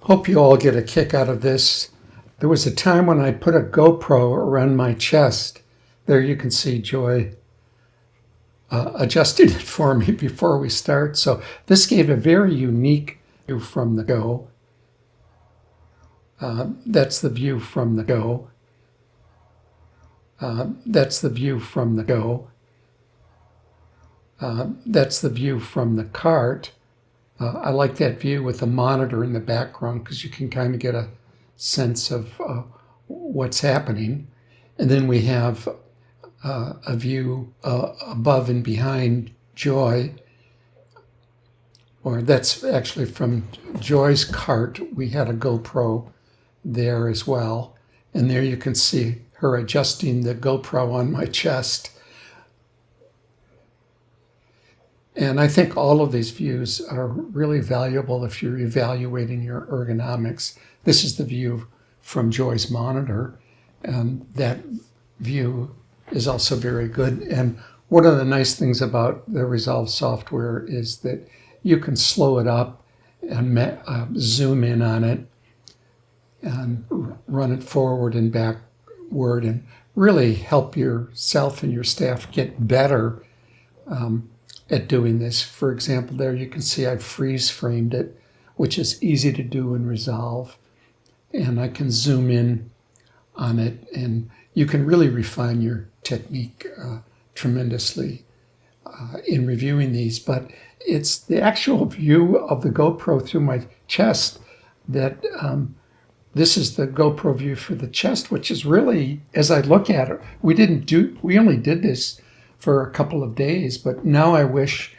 Hope you all get a kick out of this. There was a time when I put a GoPro around my chest. There you can see Joy adjusted it for me before we start. So this gave a very unique view from the go. That's the view from the go. That's the view from the go. That's the view from the cart. I like that view with the monitor in the background because you can kind of get a sense of what's happening. And then we have a view above and behind Joy, or that's actually from Joy's cart. We had a GoPro there as well. And there you can see her adjusting the GoPro on my chest. And I think all of these views are really valuable if you're evaluating your ergonomics. This is the view from Joy's monitor, and that view is also very good. And one of the nice things about the Resolve software is that you can slow it up and zoom in on it and run it forward and backward and really help yourself and your staff get better at doing this. For example, there you can see I've freeze framed it, which is easy to do in Resolve. And I can zoom in on it, and you can really refine your technique tremendously in reviewing these. But it's the actual view of the GoPro through my chest that this is the GoPro view for the chest, which is really, as I look at it, we only did this for a couple of days, but now I wish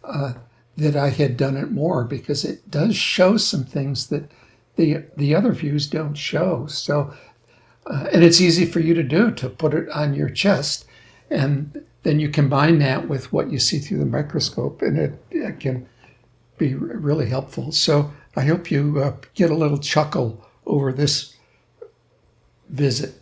that I had done it more because it does show some things that the other views don't show. So, and it's easy for you to do, to put it on your chest, and then you combine that with what you see through the microscope, and it can be really helpful. So I hope you get a little chuckle over this visit.